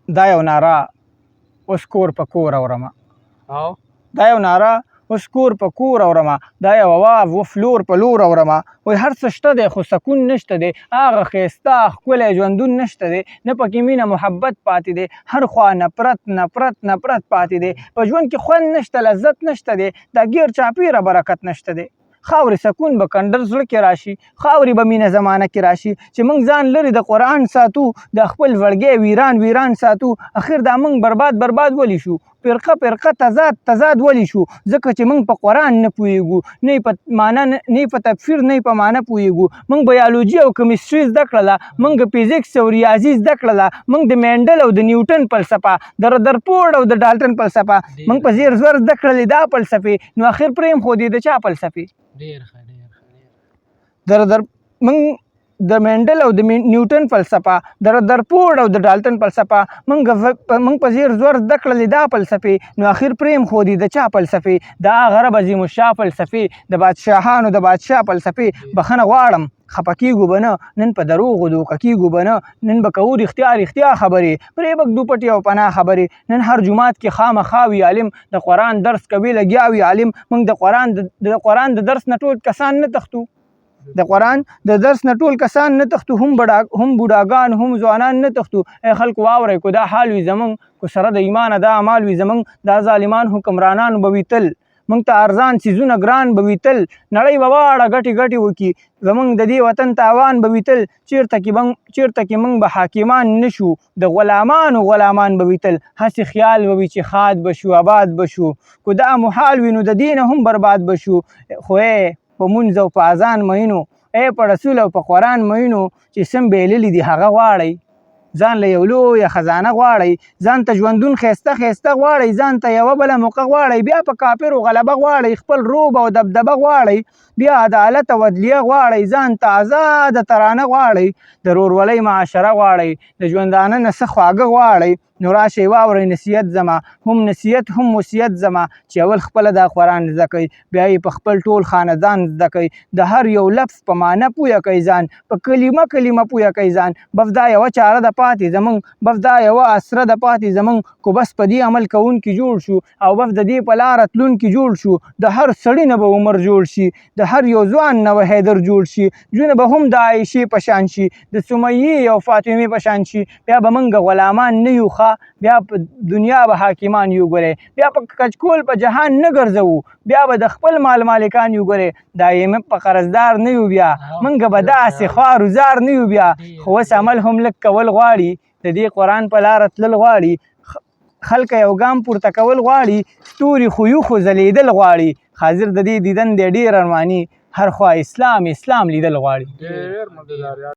دا یو ناره اوس کور په کور اورمه او دا یو ناره اوس کور په کور اورمه دا یو اواز و فلور په لور اورمه وایي هر څه شته دی خو سکون نشته دی هغه ښایسته ښکلی ژوندون نشته دی نه پکې مینه محبت پاتې دی هر خوا نفرت نفرت نفرت پاتې دی په ژوند کې خوند نشته لذت نشته دی دا ګیر چاپېره برکت نشته دی خاورې سکون به کنډر زړه کې راشي خاورې به مینه زمانه کې راشي چې موږ ځان لرې د قرآن ساتو د خپل وړګی ویران ویران ساتو اخر دا موږ برباد برباد ولی شو فرقه فرقه تضاد تضاد ولی شو ځکه چې موږ په قرآن نه پوهېږو نه په معنا نه په تفسیر نه په معنا پوهېږو موږ بیالوجي او کیمسټري زده کړله موږ فزیکس او ریاضي زده کړله موږ د مینډل او د نیوټن فلسفه د رذرفورډ او د ډالټن فلسفه موږ په زیر زور زده کړلې دا فلسفې نو اخر پرې خودي د چا فلسفې ډېر ښه موږ د مینډل او د نیوټن فلسفه د رذرفورډ او د ډالټن فلسفه موږ په زیر زور زده کړلې دا فلسفې نو اخر پرې خودي د چا فلسفې د هغه رب عظیم الشاه فلسفې د بادشاهانو د بادشاه فلسفې بخښنه غواړم خفه کېږو به نه نن په دروغو دوکه کېږو به نه نن به کوو رښتیا خبرې پرې به ږدو پټې او پناه خبرې نن هر جومات کې خامخا وي عالم د قرآن درس کوي لګیا وي عالم موږ د قرآن د درس نه ټول کسان نه تښتو د قرآن د درس نه ټول کسان نه تښتو هم بوډاګان هم ځوانان نه تښتو ای خلکو واورئ که دا حال وي زموږ که سره د ایمانه دا اعمال وي زموږ دا ظالمان حکمرانان به وي تل موږ ته ارزان څیزونه ګران به وي تل نړۍ به واړه ګټې وکړي زموږ د دې وطن تاوان به وي تل چېرته کې موږ به حاکمان نه شو د غلامان به وي تل هسې خیال به وي چې ښاد به شو آباد به شو که دا محال وي نو د دې نه هم برباد به شو خو په مونځ او په اذان مینو په رسول او په قرآن مینو چې سم بایللي دي هغه غواړئ ځان له یو لویه خزانه غواړئ ځان ته ژوندون ښایسته غواړئ ځان ته یوه بله موقع غواړئ بیا په کافرو غلبه غواړئ خپل روب او دبدبه غواړئ بیا عدالت او عدلیه غواړئ ځان ته آزاده ترانه غواړئ د ورورولۍ معاشره غواړئ د ژوندانه نه څه خواږه غواړئ نو راشئ واورئ نصیحت زما هم نصیحت هم وصیت زما چې اول خپله دا قرآن زده کوئ بیا یې په خپل ټول خاندان زده کوئ د هر یو لفظ په معنا پوهه کوئ ځان په کلمه پوهه کوئ ځان بس دا یوه چاره ده پاتې زموږ بس دا یوه اسره ده پاتې زموږ خو بس په دې عمل کوونکي جوړ شو او بس د دې په لاره تلونکي جوړ شو د هر سړي نه به عمر جوړ شي د هر یو ځوان نه به حیدر جوړ شي ژوند به هم د عایشې په شان شي د سمیې او فاطمې په شان شي بیا به موږ غلامان نه یو بیا په دنیا به حاکمان یو ګورئ بیا په کچکول په جهان نه ګرځوو بیا به د خپل مال مالکان یو ګورئ د IMF په قرضدار نه یو بیا موږ به داسې خوار وزار نه یو بیا خو اوس عمل هم لږ کول غواړي د دې قرآن په لاره تلل غواړي خلک یو ګام پورته کول غواړي ستوري خو ځلېدل غواړي حاضر د دې دیدن دی ډېر ارماني هر خوا اسلام لیدل غواړي